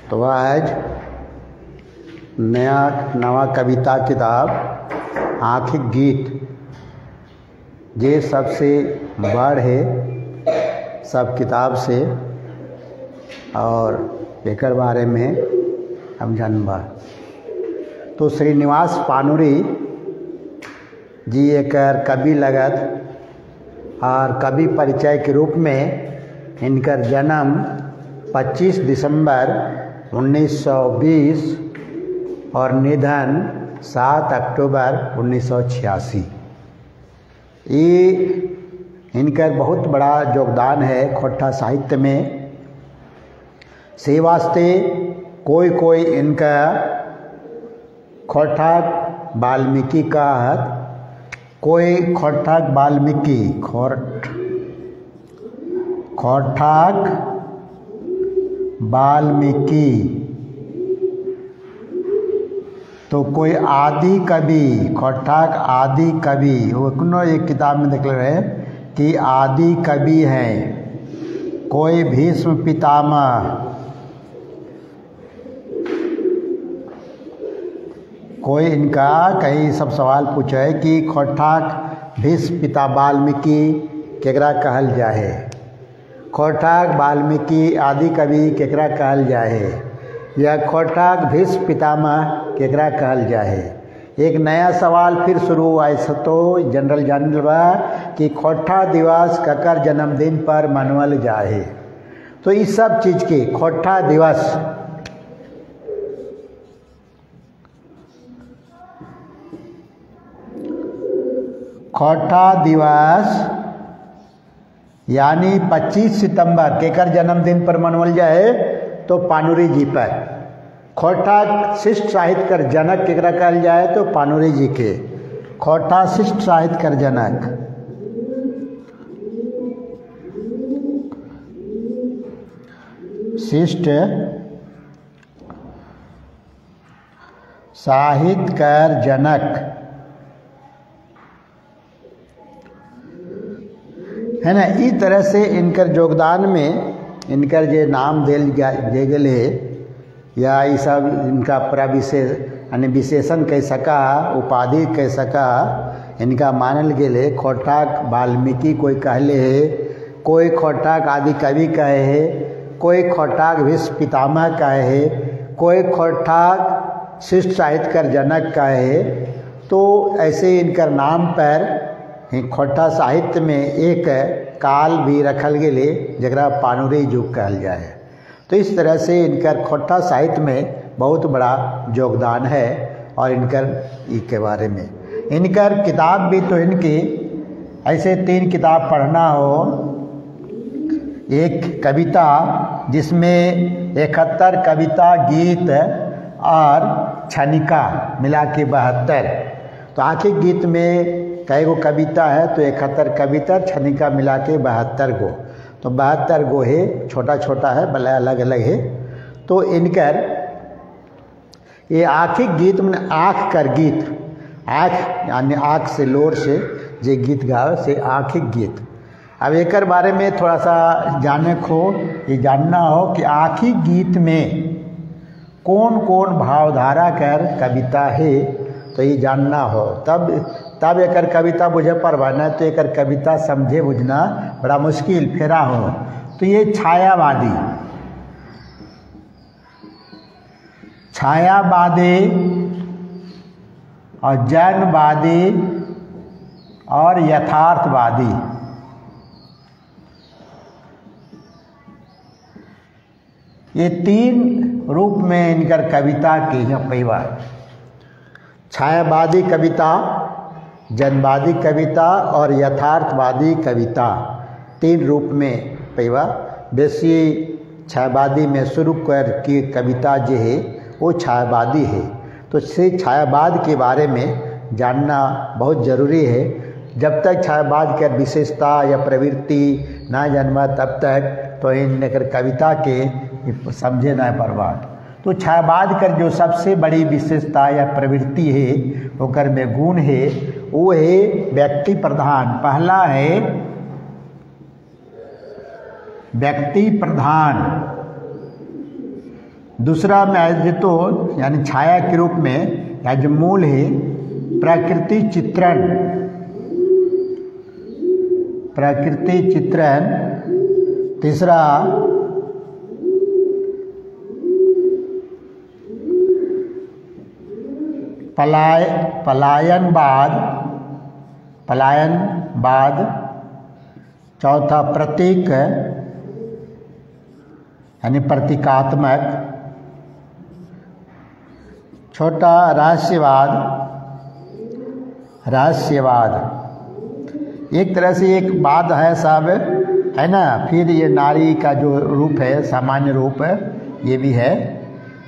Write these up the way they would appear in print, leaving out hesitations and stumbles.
तो आज नवा कविता किताब आँखिक गीत ये सबसे बड़ है सब किताब से और एकर बारे में हम जानबा। तो श्रीनिवास पानुरी जी एकर कवि लगत और कवि परिचय के रूप में इनकर जन्म 25 दिसंबर 1920 और निधन 7 अक्टूबर 1986। ये इनकर बहुत बड़ा योगदान है खोट्ठा साहित्य में। से वास्ते कोई इनका खोट्ठाक वाल्मीकि का कोई खोट्ठाक वाल्मीकि खोट्ठाक वाल्मीकि तो कोई आदि कवि खोट्ठाक आदि कवि वो एक किताब में देख रहे कि आदि कवि हैं। कोई भीष्म पितामह, कोई इनका कई सब सवाल पूछे कि खोट्ठाक भीष्म पिता वाल्मीकि केकरा कहल जाए, खोट्ठाक वाल्मीकि आदि कवि केकरा कहल जाए, या खोट्ठाक भीष्म पितामह केकरा कहल जाए। एक नया सवाल फिर शुरू ऐसा तो जनरल जानल बा कि खोट्ठा दिवस ककर जन्मदिन पर मनावल जाए। तो इस सब चीज़ के खोट्ठा दिवस यानी 25 सितंबर केकर जन्मदिन पर मनावल जाए तो पानुरी जी पर। खोट्ठा शिष्ट साहित्य कर जनक केकरा कहल जाए तो पानुरी जी के। खोट्ठा शिष्ट साहित्य कर जनक शिष्ट साहित्य कर जनक है ना। इस तरह से इनकर योगदान में इनकर जे नाम दे गए या ये सब इनका यानी विशेषण कह सका उपाधि कह सका इनका मानल गए। खोट्ठाक वाल्मीकि कोई कहले है, कोई खोट्ठाक आदि कवि कहे है, कोई खोट्ठाक भीष्म पितामह कहे है, कोई खोट्ठाक शिष्ट साहित्यकर जनक कहे है। तो ऐसे इनकर नाम पर खोट्ठा साहित्य में एक काल भी रखल गए जरा पानुरी युग कहल जाए। तो इस तरह से इनकर खोट्ठा साहित्य में बहुत बड़ा योगदान है। और इनकर के बारे में इनकर किताब भी तो इनकी ऐसे 3 किताब पढ़ना हो। एक कविता जिसमें 71 कविता गीत और छनिका मिला के 72। तो आखिर गीत में कई गो कविता है तो 71 कविता छनिका मिला के 72 गो। तो 72 गो है, छोटा छोटा है भले अलग अलग है। तो इनकर ये आखिक गीत में आँख कर गीत, आँख यानी आँख से लोर से जे गीत गावे से आखिक गीत। अब एक बारे में थोड़ा सा जाने को ये जानना हो कि आखिक गीत में कौन कौन भावधारा कर कविता है तो ये जानना हो तब एकर कविता बुझे पड़बा न तो एकर कविता समझे बुझना बड़ा मुश्किल फेरा हो। तो ये छायावादी और जन्मवादी और यथार्थवादी ये 3 रूप में इनकर कविता की पैवा। छायावादी कविता, जनवादी कविता और यथार्थवादी कविता 3 रूप में पैवा। बेसी छायावादी में शुरू कर की कविता जो है वो छायावादी है। तो से छायावाद के बारे में जानना बहुत ज़रूरी है। जब तक छायावाद के विशेषता या प्रवृत्ति ना जन्मा तब तक तो इन कविता के समझे ना परवाद। तो छायावाद कर जो सबसे बड़ी विशेषता या प्रवृत्ति है ओकर में गुण है वो है व्यक्ति प्रधान। पहला है व्यक्ति प्रधान, दूसरा में तो यानी छाया के रूप में या जो मूल है प्रकृति चित्रण, प्रकृति चित्रण। तीसरा पलायनवाद, पलायनवाद। चौथा प्रतीक यानी प्रतीकात्मक। छोटा रहस्यवाद, रहस्यवाद। एक तरह से एक वाद है सब, है ना। फिर ये नारी का जो रूप है, सामान्य रूप है, ये भी है।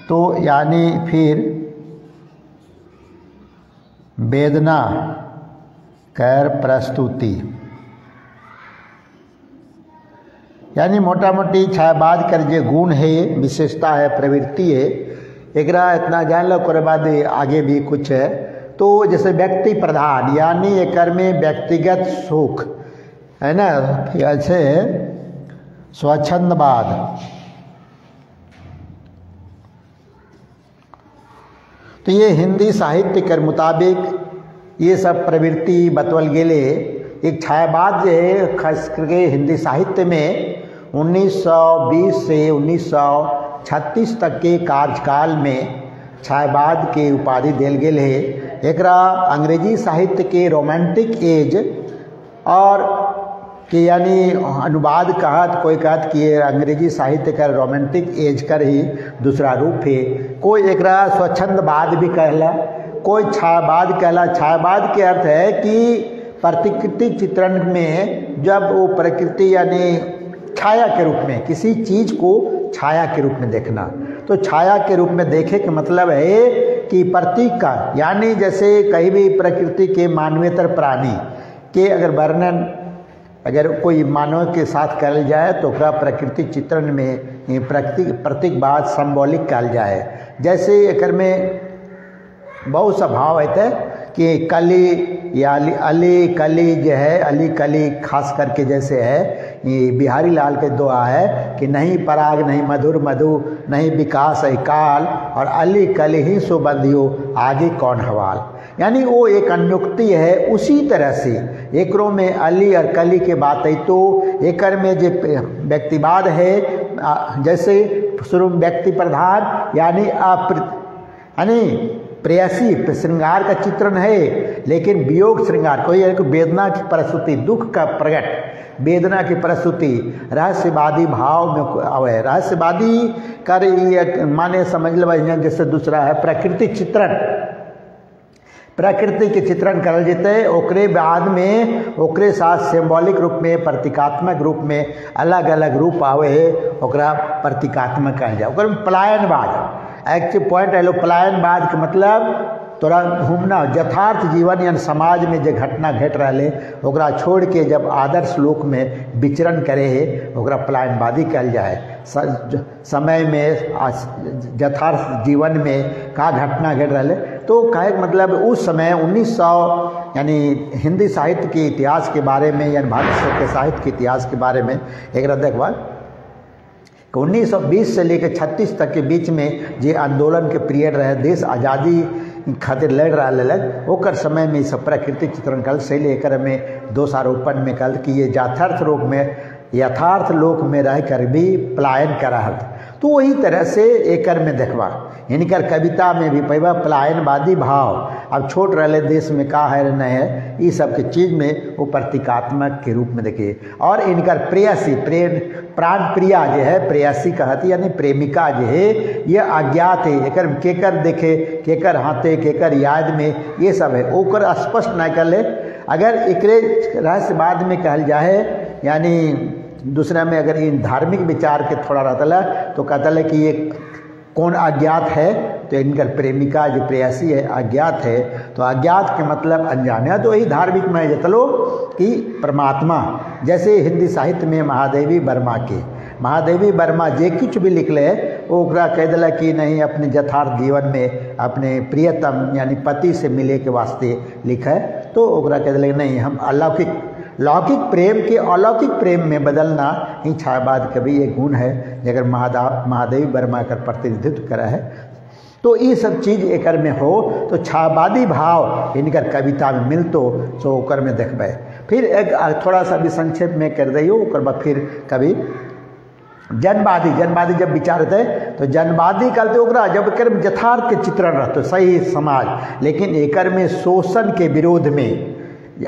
तो यानी फिर वेदना कर प्रस्तुति, यानी मोटा मोटी छायावाद कर जो गुण है, विशेषता है, प्रवृत्ति है, एकरा इतना जान लो। ओकर बाद आगे भी कुछ है। तो जैसे व्यक्ति प्रधान, यानी एकर में व्यक्तिगत सुख, है ना। ऐसे स्वच्छंदवाद, तो ये हिंदी साहित्य के मुताबिक ये सब प्रवृत्ति बतवल गेले। एक छायावाद जो है खास करके हिंदी साहित्य में 1920 से 1936 तक के कार्यकाल में छायावाद के उपाधि दिल गेल है। एकरा अंग्रेजी साहित्य के रोमांटिक एज और कि यानी अनुवाद कहत, कोई कहत कि ये अंग्रेजी साहित्य का रोमांटिक एज कर ही दूसरा रूप है। कोई एकरा स्वच्छंदवाद भी कहला, कोई छायावाद कहला। छायावाद के अर्थ है कि प्रकृति चित्रण में जब वो प्रकृति यानी छाया के रूप में, किसी चीज को छाया के रूप में देखना। तो छाया के रूप में देखे का मतलब है कि प्रतीक का, यानी जैसे कहीं भी प्रकृति के मानवेतर प्राणी के अगर वर्णन अगर कोई मानव के साथ करल जाए तो ओकरा प्रकृति चित्रण में प्रतीकवाद सिंबॉलिक कहल जाए। जैसे एकर में बहुत सा भाव है कि कली या अली कली जो है, अली कली खास करके जैसे है, ये बिहारी लाल के दुआ है कि नहीं पराग नहीं मधुर मधु नहीं विकास है काल, और अली कली ही सो बंधियो आगे कौन हवाल। यानी वो एक अनुक्ति है। उसी तरह से एकरों में अली और कली के बात है। तो एकर में जो व्यक्तिवाद है, जैसे शुरू में व्यक्ति प्रधान यानी प्रेयसी श्रृंगार का चित्रण है, लेकिन वियोग श्रृंगार कोई वेदना की प्रस्तुति, दुख का प्रकट, वेदना की प्रस्तुति रहस्यवादी भाव में आवे। रहस्यवादी कर ये माने समझ लो जैसे दूसरा है प्रकृति चित्रण, प्रकृति के चित्रण करल जेते। ओकरे बाद में ओकरे साथ सिंबॉलिक रूप में, प्रतीकात्मक रूप में अलग अलग रूप आवे है, ओकरा प्रतीकात्मक कहल जाए। ओकर पलायनवाद एक्चुअल पॉइंट है। लो पलायनवाद के मतलब तोरा घूमना, यथार्थ जीवन यानी समाज में जो घटना घट रहे ओकरा छोड़ के जब आदर्श लोक में विचरण करे है, ओकरा पलायनवादी कहल जाए। समय में यथार्थ जीवन में का घटना घट रहे, तो कहे मतलब उस समय 1900 यानी हिंदी साहित्य के इतिहास के बारे में, यानी भारत के साहित्य के इतिहास के बारे में एक देखवा 1920 से लेकर 36 तक के बीच में जे आंदोलन के पीरियड रहे, देश आज़ादी खातिर लड़ रहा लग, ओकर समय में सब प्राकृतिक चित्रण कल शैली एकर में दोषारोपण में कल कि ये यथार्थ लोक में रह कर भी पलायन कर रहा। तो वही तरह से एकर में देखवा इनकर कविता में भी पैबा पलायनवादी भाव अब छोट रहे देश में का है न है, ये सब के चीज में वो प्रतीकात्मक के रूप में देखिए। और इनकर प्रेयसी प्राण प्रिया जो है, प्रेयसी कहती यानी प्रेमिका जो है, ये अज्ञात है। एकर केकर देखे, केकर हाथे, केकर याद में, ये सब है ओकर स्पष्ट न कर ले। अगर एकरे रहस्यवाद में कहल जाए, यानी दूसरा में अगर इन धार्मिक विचार के थोड़ा रहता तो कहता है कि ये कौन अज्ञात है, तो इनकर प्रेमिका जो प्रेयसी है अज्ञात है। तो अज्ञात के मतलब अनजान है। तो यही धार्मिक में जतलो कि परमात्मा, जैसे हिंदी साहित्य में महादेवी वर्मा जे कुछ भी लिखले ओकरा कह दिला कि नहीं अपने यथार्थ जीवन में अपने प्रियतम यानी पति से मिले के वास्ते लिखे, तो ओकरा कह दिला नहीं हम अलौकिक लौकिक प्रेम के अलौकिक प्रेम में बदलना ही छायावाद कवि एक गुण है, अगर महादेवी वर्मा कर प्रतिनिधित्व करा है। तो ये सब चीज़ एक में हो तो छायावादी भाव इनकर कविता में मिलतो सो ओकर में देखबे। फिर एक थोड़ा सा भी संक्षेप में कर दियो, ओकर बाद फिर कभी जनवादी जब विचारते तो जनवादी कहते ओकरा जब एकर में यथार्थ के चित्रण रहते सही समाज, लेकिन एकर में शोषण के विरोध में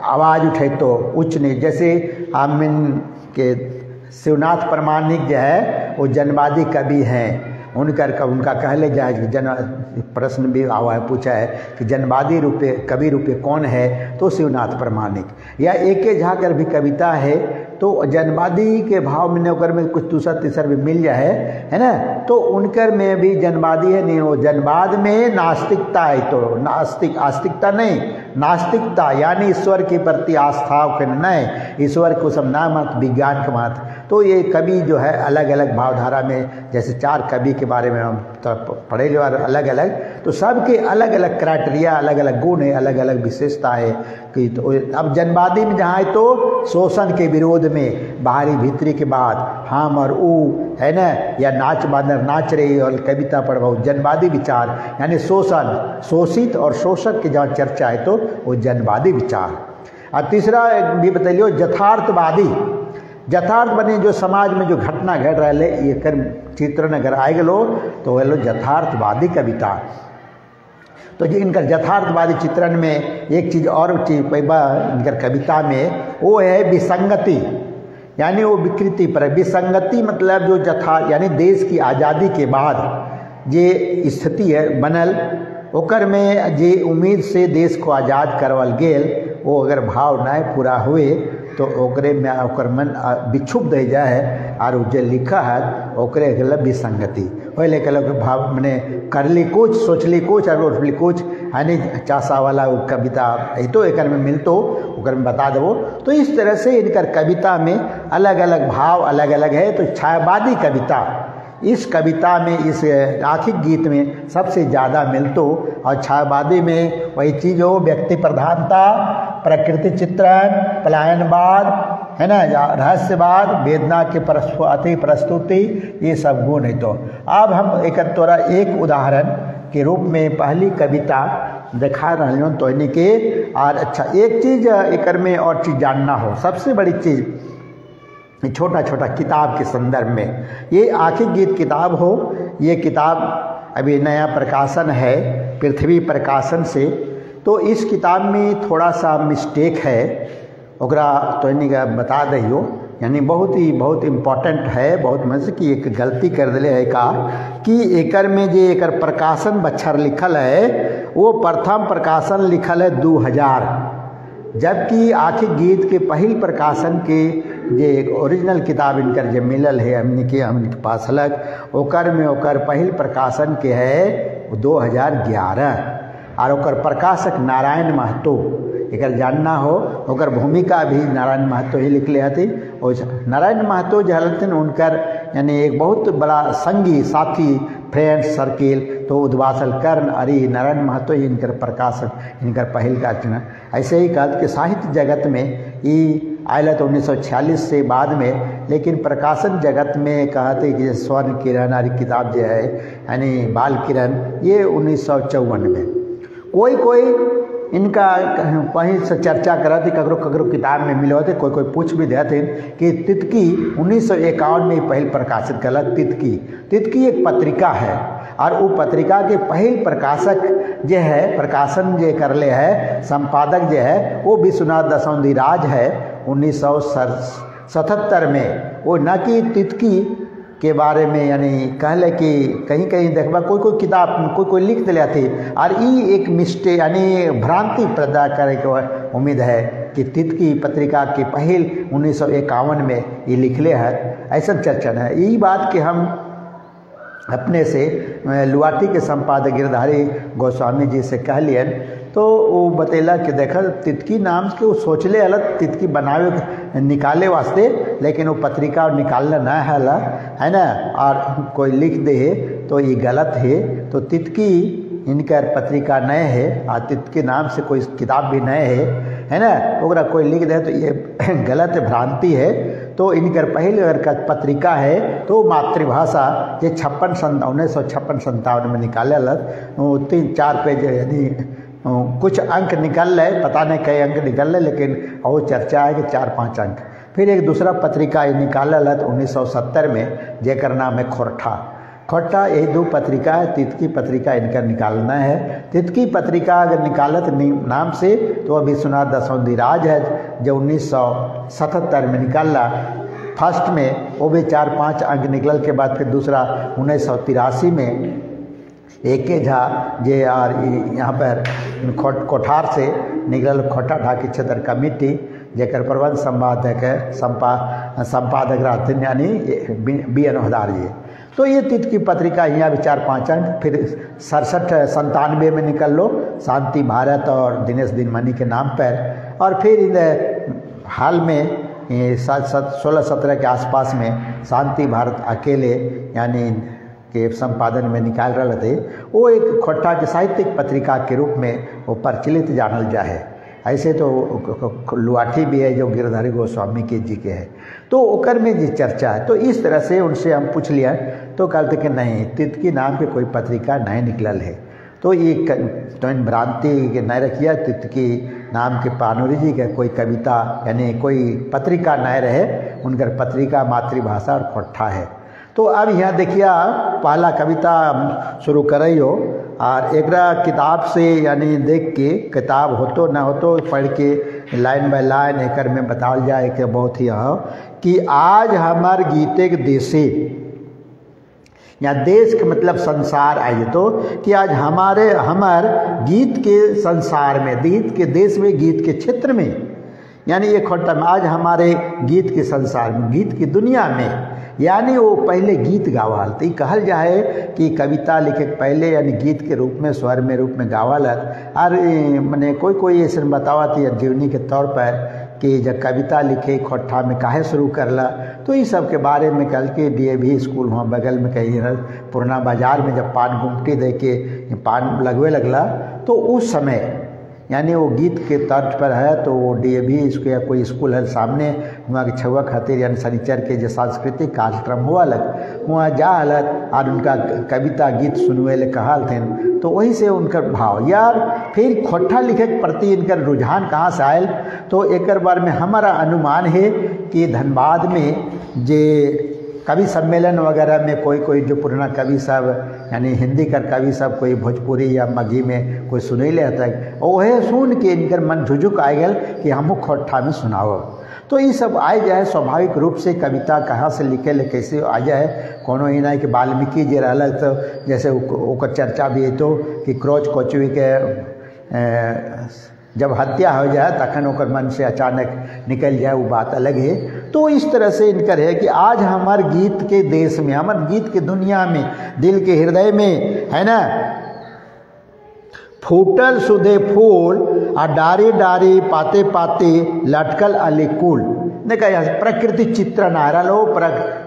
आवाज़ उठे तो उच्च नीच, जैसे आमिन के शिवनाथ प्रामाणिक जो है वो जनवादी कवि हैं, उनका कहले जाए जन प्रश्न भी आवा है पूछा है कि जनवादी रूपे कवि रूपे कौन है, तो शिवनाथ प्रामाणिक। या एक झा कर भी कविता है तो जनवादी के भाव में ओकर में कुछ दूसरा तीसरा भी मिल जाए है ना, तो उनकर में भी जनवादी है नहीं, वो जनवाद में नास्तिकता है, तो आस्तिकता नहीं नास्तिकता यानी ईश्वर के प्रति आस्था के नहीं, ईश्वर को सब ना मत विज्ञान के मत। तो ये कवि जो है अलग अलग भावधारा में, जैसे 4 कवि के बारे में हम तो पढ़ेंगे और अलग अलग, तो सबके अलग अलग क्राइटेरिया अलग अलग गुण है, अलग अलग विशेषता है कि तो अब जनवादी में जहाँ है तो शोषण के विरोध में बाहरी भीतरी के बाद हम और ऊ है ना, या नाच बांदर नाच रही और कविता पढ़वाओ, जनवादी विचार यानी शोषण शोषित और शोषक की जहाँ चर्चा है तो वो जनवादी विचार। और तीसरा भी बताइए यथार्थ बने जो समाज में जो घटना घट रहा है ये कर चित्रण अगर आए गलो तो वह लो यथार्थवादी कविता। तो जो इनका यथार्थवादी चित्रण में एक चीज़ और चीज़ पैबा इनकर कविता में वो है विसंगति, यानी वो विकृति पर विसंगति मतलब जो यानी देश की आज़ादी के बाद जे स्थिति है बनल ओकर में जे उम्मीद से देश को आज़ाद करवल गेल वो अगर भाव न पूरा हुए तो ओकरे में ओकर मन विक्षुब्ध हो जाए और जो लिखा है ओकरे गलत विसंगति वही लेकर भाव मैंने करली कुछ सोचली कुछ और उठली कुछ यानी चासा वाला वो कविता तो एक में मिलतो ओकर में बता देवो। तो इस तरह से इनकर कविता में अलग अलग भाव अलग अलग है। तो छायावादी कविता इस कविता में इस आखिक गीत में सबसे ज़्यादा मिलतो, और छायावादी में वही चीज़ हो व्यक्ति प्रधानता, प्रकृति चित्रण, पलायनवाद है ना, रहस्यवाद, वेदना के अति प्रस्तुति, ये सब गुण है। तो अब हम एक उदाहरण के रूप में पहली कविता दिखा रहे हो तो इन्हीं के। और अच्छा एक चीज़ एक में और चीज़ जानना हो, सबसे बड़ी चीज़ छोटा छोटा किताब के संदर्भ में, ये आखिर गीत किताब हो, ये किताब अभी नया प्रकाशन है पृथ्वी प्रकाशन से। तो इस किताब में थोड़ा सा मिस्टेक है ओकरा तो इन्हीं का बता दियो, यानी बहुत इम्पोर्टेंट है, बहुत मजे की एक गलती कर दिले है का कि एकर में जे एकर प्रकाशन बच्छर लिखल है वो प्रथम प्रकाशन लिखल है 2000, जबकि आखिर गीत के पहल प्रकाशन के जे ओरिजिनल किताब इनकर जे मिलल है हमने के पास अलग ओकर में ओकर पहल प्रकाशन के है 2011 और ओकर प्रकाशक नारायण महतो। एकर जानना हो ओकर भूमिका भी नारायण महतो ही लिखले हथिन। और नारायण महतो जो हलथिन उनकर यानी एक बहुत बड़ा संगी साथी फ्रेंड सर्किल तो उद्वासल कर्ण अरी नारायण महतो ही इनकर प्रकाशक इनकर पहल का चुना। ऐसे ही कहते कि साहित्य जगत में ये आयल तो 1946 से बाद में, लेकिन प्रकाशन जगत में कहते कि स्वर्ण किरण आदि किताब जो है यानी बाल किरण ये 1954 में। कोई इनका कहीं से चर्चा करा थी ककरो किताब में मिले होते, कोई पूछ भी देते कि तितकी 1951 में पहल प्रकाशित कल। तितकी एक पत्रिका है और वो पत्रिका के पहल प्रकाशक जो है प्रकाशन जो करले है संपादक जो है वो विश्वनाथ दसौंधीराज है 1977 में। वो न कि तितकी के बारे में यानी कहले कि कहीं देखबा कोई किताब कोई लिख दिले थे और ये एक मिस्टेक यानी भ्रांति पैदा करे के उम्मीद है कि तितकी पत्रिका के पहल 1951 में ये लिखले है, ऐसा चर्चा है। यही बात कि हम अपने से लुआटी के संपादक गिरधारी गोस्वामी जी से कह लियन तो वो बतेला कि देखा तितकी नाम के वो सोचले अलग तितकी बनावे निकाले वास्ते, लेकिन वो पत्रिका निकालना ना है ना, और कोई लिख दे तो ये गलत है। तो तितकी इनकर पत्रिका नए है और तितकी नाम से कोई किताब भी नए है। है ना, ओकरा कोई लिख दे तो ये गलत भ्रांति है। तो इनकर पहले अगर का पत्रिका है तो मातृभाषा ये 1956-57 में निकाले 3-4 पेज यानी कुछ अंक निकल रहे, पता नहीं कई अंक निकल रहे, लेकिन वो चर्चा है कि 4-5 अंक। फिर एक दूसरा पत्रिका ये निकालल 1970 में, जेकर नाम है खोट्टा। यही 2 पत्रिका है। तितकी पत्रिका इनका निकालना है। तितकी पत्रिका अगर निकालत नाम से तो अभी सुना दसौंधीराज है जो 1977 में निकाला फर्स्ट में, वो भी 4-5 अंक निकल के बाद फिर दूसरा 1983 में AK झा जे आर यहाँ पर कोठार से निकल खोटा ढाकी क्षेत्र कमेटी, जेकर प्रबंध संपादक है संपादक रहते यानी BN हदार जी। तो ये तितकी पत्रिका यहाँ भी 4-5 अंक। फिर 97 में निकल लो शांति भारत और दिनेश दिनमणि के नाम पर। और फिर हाल में 16-17 के आसपास में शांति भारत अकेले यानी के संपादन में निकाल रहे थे। वो एक खोट्टा के साहित्यिक पत्रिका के रूप में वो प्रचलित जानल जाए। ऐसे तो लुआठी भी है जो गिरधारी गोस्वामी के जी के है, तो ओकर में जी चर्चा है। तो इस तरह से उनसे हम पूछ लिया तो कहते कि नहीं, तितकी नाम के कोई पत्रिका नहीं निकलल है। तो ये तो इन भ्रांति के नहीं रखिया, तितकी नाम के पानोरी जी के कोई कविता यानी कोई पत्रिका नहीं रहे, उनकर पत्रिका मातृभाषा और खोट्ठा है। तो अब यहाँ देखिए पहला कविता शुरू करियो और एक किताब से यानी देख के, किताब हो तो ना हो तो पढ़ के लाइन बाय लाइन एक में बताल जाए कि बहुत ही कि आज हमार गीते के देशे या देश के मतलब संसार आए तो कि आज हमार गीत के संसार में, गीत के देश में, गीत के क्षेत्र में यानी ये खोट्टा में आज हमारे गीत के संसार में, गीत की दुनिया में, यानी वो पहले गीत गावाल तो कहल जाए कि कविता लिखे पहले यानी गीत के रूप में, स्वर में रूप में गावालत। और मैंने कोई ऐसा बतावा थी जीवनी के तौर पर कि जब कविता लिखे खोट्ठा में काहे शुरू करला, तो इस सब के बारे में कल के DAV स्कूल वहाँ बगल में कहीं पुराना बाजार में जब पान गुमटी दे के पान लगवे लगला तो उस समय यानी वो गीत के तर्ज पर है। तो वो DAV इसको या कोई स्कूल है सामने, वहाँ के छुआ खातिर यानी शनिचर के जो सांस्कृतिक कार्यक्रम हुआ लग वहाँ जा हलत और उनका कविता गीत सुनवे ले कहल थे। तो वहीं से उनका भाव यार फिर खोट्ठा लिखे के प्रति इनका रुझान कहाँ से आयल, तो एक बार में हमारा अनुमान है कि धनबाद में जे कवि सम्मेलन वगैरह में कोई जो पुराना कवि सब यानी हिंदी का कवि सब कोई भोजपुरी या मगही में कोई सुने ले आता है, वह सुन के इनकर मन झुझुक आ गल कि हमू खोट्ठा में सुनाओ। तो ये सब आ जाए स्वाभाविक रूप से, कविता कहाँ से लिखे ले कैसे आ जाए, कोनो ही नहीं कि वाल्मीकि जे रहल तो जैसे ओकर चर्चा भी है तो कि क्रोच कोचवी के जब हत्या हो जाए तखन ओकर मन से अचानक निकल जाए, वो बात अलग है। तो इस तरह से इनकर है कि आज हमारे गीत के देश में, हमारे गीत के दुनिया में, दिल के हृदय में है ना, फूटल सुधे फूल और डारी डारी पाते पाते लटकल अलिकुल ने कहा प्रकृति चित्रण आ रहा लो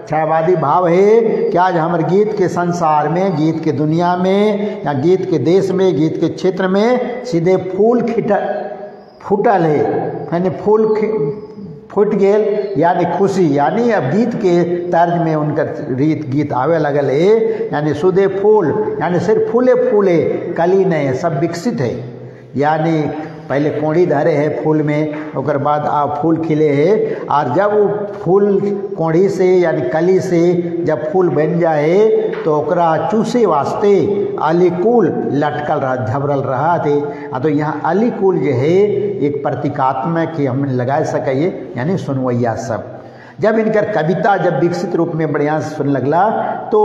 छायावादी भाव है कि आज हमारे गीत के संसार में, गीत के दुनिया में या गीत के देश में, गीत के क्षेत्र में सीधे फूल फूटल है यानी फूल फूट गेल यानी खुशी, यानी अब गीत के तर्ज में उनका गीत आवे लगल है यानी सुधे फूल यानी सिर्फ फूले फूले कली नहीं सब विकसित है, यानी पहले कोड़ी धरे है फूल में, ओकर बाद फूल खिले है और जब वो फूल कोड़ी से यानी कली से जब फूल बन जाए तो ओकरा चूसे वास्ते अलिकुल लटकल रहा, झबरल रहा थे। तो यहाँ अलिकुल जो है एक प्रतीकात्मक कि हम लगा सके यानी सुनवैया सब। जब इनकर कविता जब विकसित रूप में बढ़िया से सुन लगला तो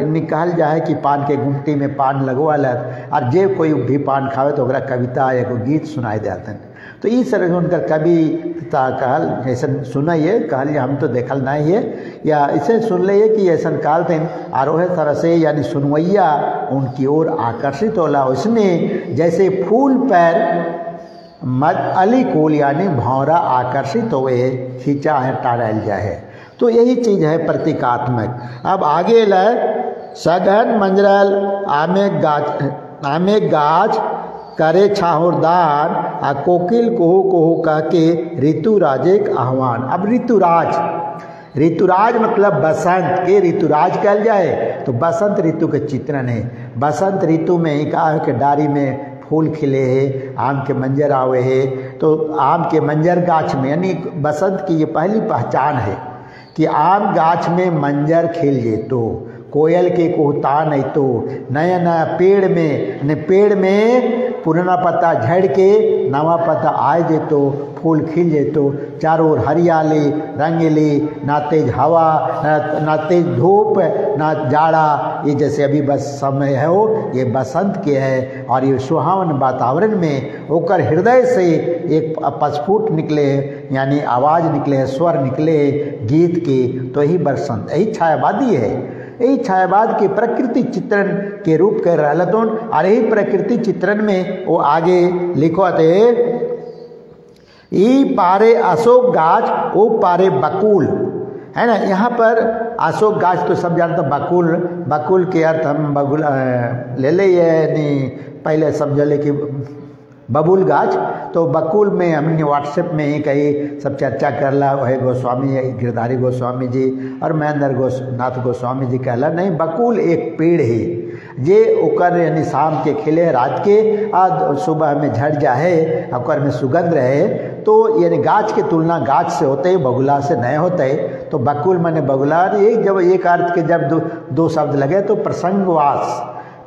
निकाल जाए कि पान के गुमटी में पान लगवाल और जे कोई भी पान खावे तो ओकरा कविता एगो गीत सुनाई देते हैं। तो इस तरह से उनकर कविता कहल ऐसा सुनाइए कहल हम तो देखल नहीं है या इसे सुन लिए कि ऐसा कहल थे और वह तरह से यानी सुनवैया उनकी ओर आकर्षित होला, उसने जैसे फूल पर मद अलिकुल यानी भौरा आकर्षित हुए खींचा है टाड़ल जाए। तो यही चीज़ है प्रतीकात्मक। अब आगे ल सघन मंजरल आमे गाछ करे छाहुरदार आ कोकिल कोहू कोहू कह के ऋतुराजे के आह्वान। अब ऋतुराज मतलब बसंत के ऋतुराज कहल जाए तो बसंत ऋतु के चित्रण है। बसंत ऋतु में ही कहा है कि डारी में फूल खिले है, आम के मंजर आवे है, तो आम के मंजर गाछ में, यानी बसंत की ये पहली पहचान है कि आम गाछ में मंजर खिल जे तो, कोयल के कोहतान है तो, नया नया पेड़ में पुराना पत्ता झड़ के नवा पत्ता आए जे तो, फूल खिल जे तो, चारों ओर हरियाली रंगीली, ना तेज हवा ना तेज धूप ना जाड़ा, ये जैसे अभी बस समय है वो ये बसंत के है। और ये सुहावन वातावरण में होकर हृदय से एक पस्फुट निकले, यानी आवाज़ निकले, स्वर निकले गीत के, तो यही बसंत, यही छायावादी है। यही छायावाद के प्रकृति चित्रण के रूप कर रहा तो, और यही प्रकृति चित्रण में वो आगे लिखो थे, ई पारे अशोक गाछ ओ पारे बकुल, है ना। यहाँ पर अशोक गाछ तो सब जानते, बकुल के अर्थ हम बकुल ले ले, नहीं पहले समझले कि बबुल गाछ, तो बकुल में हमने व्हाट्सएप में ही कही सब चर्चा करला, वही गोस्वामी गिरधारी गोस्वामी जी और महेंद्र नाथ गोस्वामी जी कहला, नहीं बकुल एक पेड़ है जे ओकर यानी शाम के खिले, रात के आज सुबह में झड़ जाए, ओकर में सुगंध रहे, तो यानी गाछ के तुलना गाछ से होते, बगुला से नए होते, तो बकुल माने बगुला। एक जब एक अर्थ के जब दो शब्द लगे तो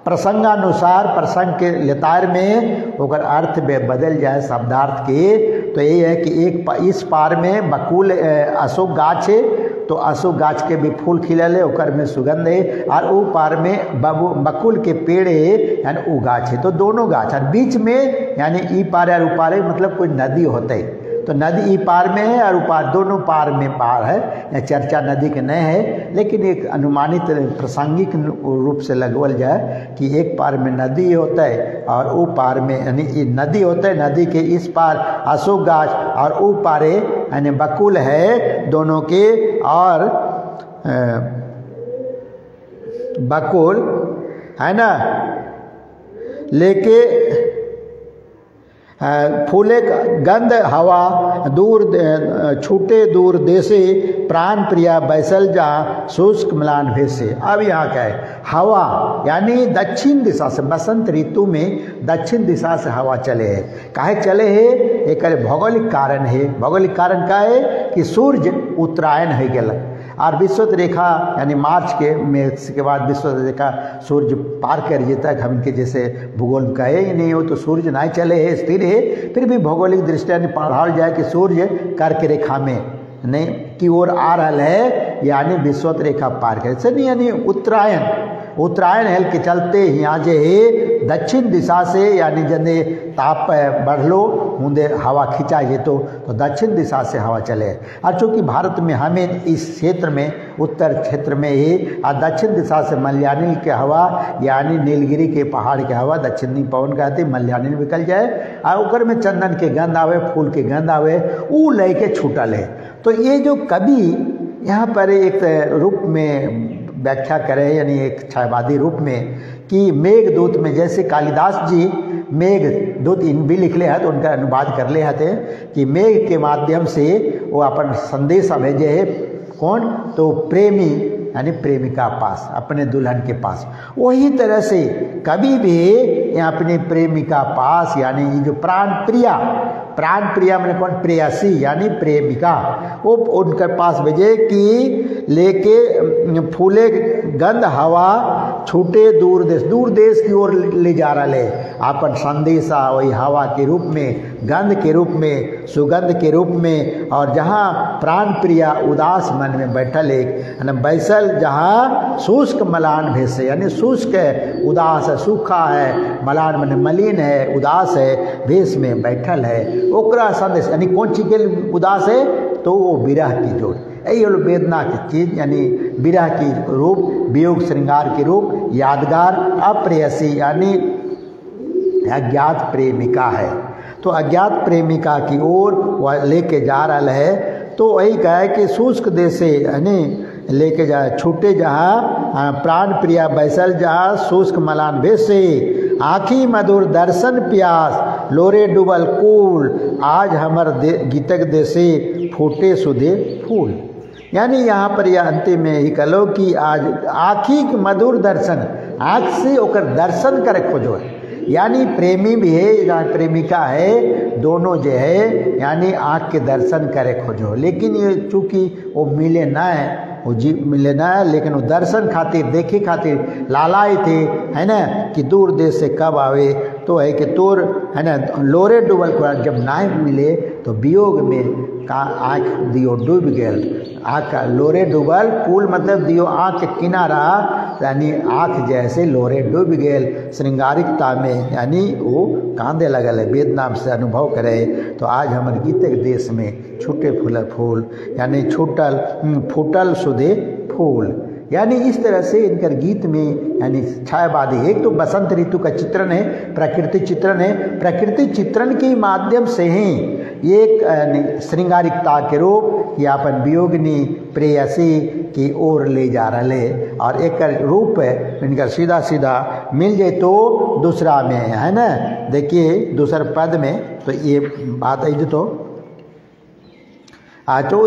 प्रसंगानुसार प्रसंग के लेतार में ओकर अर्थ बदल जाए शब्दार्थ के, तो यही है कि एक इस पार में बकुल अशोक गाछ है, तो अशोक गाछ के भी फूल खिलल है, ओकर में सुगंध है, और वो पार में बकुल के पेड़ है, यानी वो गाछ है, तो दोनों गाछ, और बीच में यानी ई पार और उ पार मतलब कोई नदी होते, तो नदी ई पार में है और उपार दोनों पार में पार है, या चर्चा नदी के नहीं है, लेकिन एक अनुमानित प्रासंगिक रूप से लगवल जाए कि एक पार में नदी होता है और वो पार में यानी नदी होता है, नदी के इस पार अशोक गाछ और वो पारे यानी बकुल है दोनों के, और बकुल है ना लेके फूले गंध हवा दूर छूटे दूर देसे, प्राण प्रिया बैसल जा शुष्क म्लान भेसे। अब यहाँ क्या है, हवा यानी दक्षिण दिशा से, बसंत ऋतु में दक्षिण दिशा से हवा चले है, काहे चले है, एक भौगोलिक कारण है। भौगोलिक कारण का है कि सूर्य उत्तरायण हो गया, और विश्वत रेखा यानी मार्च के बाद विश्वत रेखा सूर्य पार कर जेता है, हम इनके जैसे भूगोल कहे ही नहीं हो, तो सूर्य नहीं चले है, स्थिर है, फिर भी भौगोलिक दृष्टिया पढ़ाल जाए कि सूर्य कर्क रेखा में नहीं की ओर आ रहा है, यानी विश्वत रेखा पार करे, नहीं यानी उत्तरायण हेल के चलते यहाँ जे है दक्षिण दिशा से, यानी जने ताप बढ़लो मुंदे हवा खिंचा ये तो दक्षिण दिशा से हवा चले। और चूँकि भारत में हमें इस क्षेत्र में उत्तर क्षेत्र में ही और दक्षिण दिशा से मलयानिल के हवा यानी नीलगिरी के पहाड़ के हवा दक्षिणी पवन कहते मलयानिल निकल जाए, और ओकर में चंदन के गंध आवे, फूल के गंध आवे, ऊ लय के छूटल है। तो ये जो कवि यहाँ पर एक रूप में व्याख्या करे, यानी एक छायावादी रूप में कि मेघदूत में, जैसे कालिदास जी मेघदूत इन भी लिख ले हैं तो उनका अनुवाद कर ले हैं कि मेघ के माध्यम से वो अपन संदेश भेजे है, कौन, तो प्रेमी यानी प्रेमिका पास, अपने दुल्हन के पास। वही तरह से कभी भी अपने प्रेमिका पास, यानी ये जो प्राण प्रिया मैंने कौन, प्रेयसी यानी प्रेमिका, वो उनके पास भेजे कि लेके फूले गंध हवा छूटे दूर देश की ओर ले जा रहा है, अपन संदेशा वही हवा के रूप में, गंध के रूप में, सुगंध के रूप में, और जहाँ प्राण प्रिया उदास मन में बैठल है, बैसल जहाँ शुष्क मलान भेष, यानी शुष्क है, उदास है, सूखा है, मलान मन मलिन है, उदास है, भेष में बैठल है, ओकरा संदेश, यानी कौन चीज के उदास है, तो वो विरह की जोड़, यही वेदना की चीज, यानी विरह की रूप, वियोग श्रृंगार के रूप, यादगार अप्रेयसी यानी अज्ञात प्रेमिका है। तो अज्ञात प्रेमिका की ओर वह लेके जा रहा है, तो वही कहे कि शुष्क देश से यानी लेके जाए, छूटे जहाँ प्राण प्रिया बैसल जहाँ शुष्क मलान भेष से, आँखी मधुर दर्शन प्यास लोरे डूबल कूल आज हमर गीतक देशे फूटे सुधे फूल। यानी यहाँ पर यह अंतिम में ही कहो कि आज आँखी मधुर दर्शन, आँख से ओकर दर्शन करे खोजो है। यानी प्रेमी भी है या प्रेमिका है, दोनों जो है यानी आँख के दर्शन करे खोजो। लेकिन ये चूँकि वो मिले ना है, वो जी मिले ना है, लेकिन वो दर्शन खातिर देखे खातिर लालाए थे, है ना, कि दूर देश से कब आवे। तो है कि तोर है ना लोरे डूबल को जब ना मिले तो वियोग में का आँख दियो डूब गेल। आँख लोरे डूबल कुल मतलब दियो आँख के किनारा, यानी आँख जैसे लोरे डूब गेल श्रृंगारिकता में, यानी वो कांदे लगल है, वेद नाम से अनुभव करे। तो आज हमारे गीते के देश में छूटे फूल फूल, यानी छूटल फूटल सुधे फूल। यानी इस तरह से इनकर गीत में यानी छायावादी, एक तो बसंत ऋतु का चित्रण है, प्रकृति चित्रण है, प्रकृति चित्रण के माध्यम से ही एक श्रृंगारिकता के रूप या अपन वियोगनी प्रेयसी की ओर ले जा रहे। और एक रूप इनका सीधा सीधा मिल जाए तो दूसरा में है ना, देखिए दूसरा पद में तो ये बात है जो तो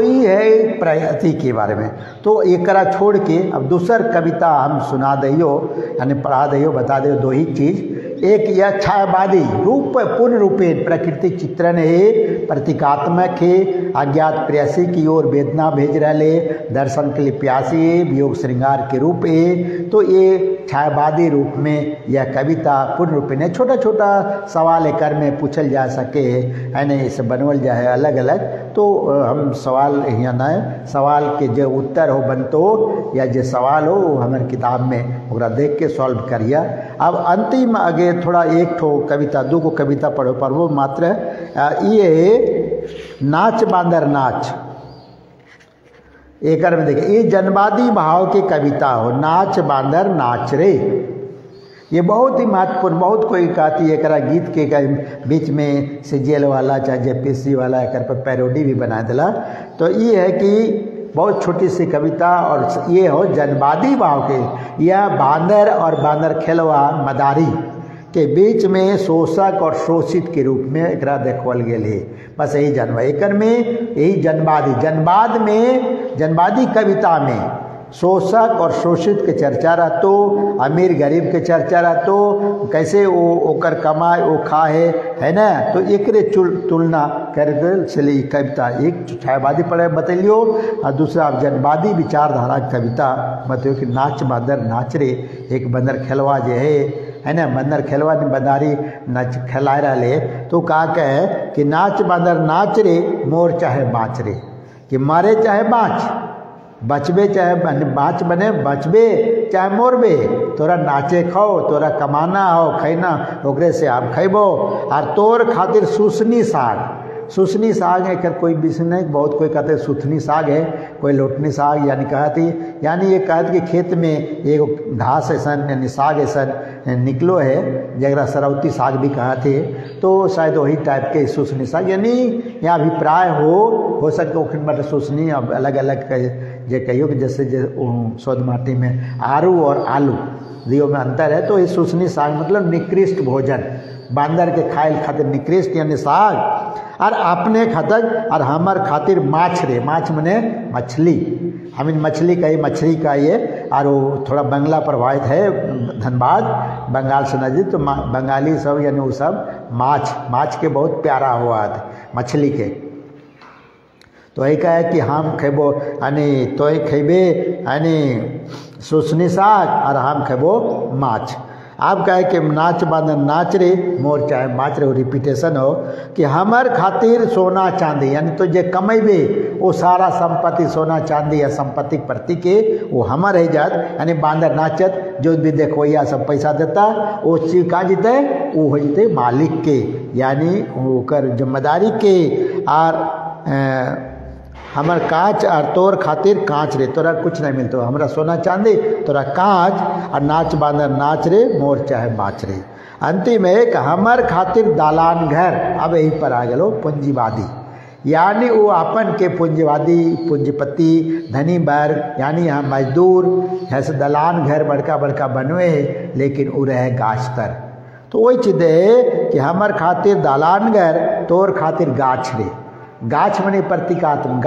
ये है प्रयति के बारे में। तो एक छोड़ के अब दूसर कविता हम सुना दियो, यानी पढ़ा दियो, बता दियो दो ही चीज़। एक यह छायावादी रूप पूर्ण रूपे प्रकृति चित्रण है, प्रतीकात्मक है, अज्ञात प्रेयसी की ओर वेदना भेज रहे, दर्शन के लिए प्यासी है, वियोग श्रृंगार के रूप है। तो ये छायावादी रूप में यह कविता पूर्ण रूप में छोटा छोटा सवाल एकर में पूछल जा सके, है ना, इसे बनवल जाए अलग अलग। तो हम सवाल यहाँ न सवाल के जो उत्तर हो बनतो या जो सवाल हो वो हमारे किताब में ओकरा देख के सॉल्व करिए। अब अंतिम आगे थोड़ा एक ठो कविता दो को कविता पढ़ो मात्र ये नाच बांदर नाच। एक में देखिए ये जनवादी भाव की कविता हो, नाच बांदर नाच रे। ये बहुत ही महत्वपूर्ण, बहुत कोई कहती एक गीत के बीच में से जेल वाला चाहे जेपीसी वाला एक पर पैरोडी भी बना दिला। तो ये है कि बहुत छोटी सी कविता और ये हो जनवादी भाव के, यह बांदर और बांदर खेलवा मदारी के बीच में शोषक और शोषित के रूप में एक देखल गए है। बस यही जनवा एकर में यही जनवादी जनवाद में जनवादी कविता में शोषक और शोषित के चर्चा रहतो, अमीर गरीब के चर्चा रहतो, कैसे वो ओकर कमाए वो खाए, है ना। तो एकरे तुलना कर चली कविता एक छायावादी पढ़े बतलियो और दूसरा आप जनवादी विचारधारा विचारधारा कविता बतलियो कि नाच बांदर नाच रे। एक बंदर खेलवा जो है ना, बंदर खेलवा ने बंदारी नाच खेलाए रहे। तो का कहे कि नाच बांदर नाच रे मोर चाहे बाँच रे, कि मारे चाहे बाँच, बचबे चाहे बाँच बने बचबे चाहे मोरबे, तोरा नाचे खाओ, तोरा कमाना हो खैना ओकरे से आप खैबो। और तोर खातिर सुसनी साग, सुसनी साग है कर कोई विषय नहीं, बहुत कोई कहते सुथनी साग है, कोई लोटनी साग, यानी कहती यानी ये कहते कि खेत में एक घास ऐसा यानी साग ऐसा निकलो है जगरा सरौती साग भी कहते। तो शायद वही टाइप के सुसनी साग, यानी यहाँ अभिप्राय हो सकता है मतलब सुसनी अब अलग अलग जे कहियो कि जैसे सौद माटी में आरू और आलू दियो में अंतर है। तो ये सुसनी साग मतलब निकृष्ट भोजन, बांदर के खाइल खातिर निकृष्ट यानी साग, और अपने खातर और हमार खातिर माछ रे, माछ मने मछली, हम इन मछली का ये मछली का ये। और वो थोड़ा बंगला प्रभावित है धनबाद बंगाल से नजदीक, तो बंगाली सब यानी वो सब माछ के बहुत प्यारा हुआ था मछली के। तो यही कहे कि हम खेबो यानी तो खेबे यानी सुसनी साग और हम खेबो माछ। आप कहे कि नाच बांधन नाच रे मोर चाहे माच रे, रिपीटेशन हो कि हमार खातिर सोना चांदी, यानी तो जे कमेबे वो सारा संपत्ति सोना चांदी या संपत्ति प्रतीक के वो हमार है जात। यानी बांदर नाचत जो भी देखो या सब पैसा देता वो चीज का जीते वो हो जीते मालिक के, यानी ओकर जिम्मेदारी के। और हमार कांच और तोर खातिर कांच रे, तोरा कुछ नहीं मिलतो, हमरा सोना चांदी तोरा कांच, और नाच बांदर नाच रे मोर चाहे बाँच रे। अंतिम एक हमार खातिर दालान घर। अब यही पर आ गलो पूंजीवादी, यानी वो अपन के पूंजीवादी पूंजीपति धनी वर्ग, यानी यहाँ मजदूर ऐसे दलान घर बड़का बड़का बनवे है लेकिन वो रहे गाछ तर। तो वही चीज है कि हमार खातिर दालान घर तोर खातिर गाछ रे। गाछ मने प्रतीकात्मक,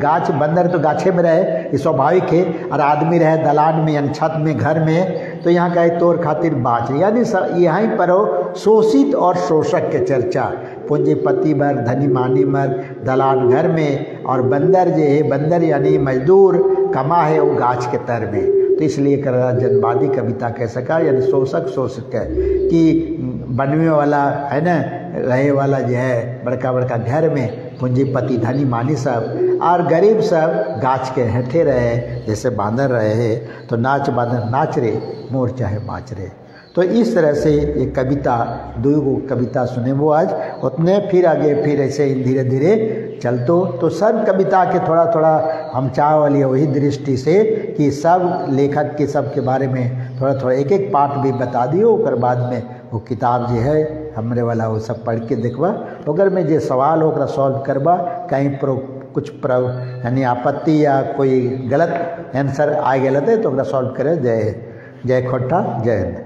गाछ बंदर तो गाछे में रहे, ये स्वाभाविक है, और आदमी रहे दलान में यानी छत में घर में, तो यहाँ कहे तोर खातिर बाँच, यानी यहीं पर हो शोषित और शोषक के चर्चा, पूंजीपति मर धनी मानी मर दलान घर में, और बंदर जो है बंदर यानी मजदूर कमा है वो गाछ के तर में। तो इसलिए कर जनवादी कविता कह सका, यानी शोषक शोषित है कि बनने वाला है ना, रहे वाला जो है बड़का बड़का घर में, पूंजीपति धनी मानी सब, और गरीब सब गाछ के हेठे रहे, जैसे बांदर रहे। तो नाच बांदर नाच रे, मोर चाहे बाँच रे। तो इस तरह से ये कविता, दो कविता सुने वो आज उतने, फिर आगे फिर ऐसे धीरे धीरे चलतो। तो सब कविता के थोड़ा थोड़ा हम चाह वाली वही दृष्टि से कि सब लेखक के सब के बारे में थोड़ा थोड़ा एक एक पार्ट भी बता दियो, और बाद में वो किताब जो है हमरे वाला वो सब पढ़ के देखबा, अगर में जो सवाल हो सॉल्व करबा, कहीं कुछ यानी आपत्ति या कोई गलत आंसर आ गया तो सॉल्व करे। जय खोटा, जय हिंद।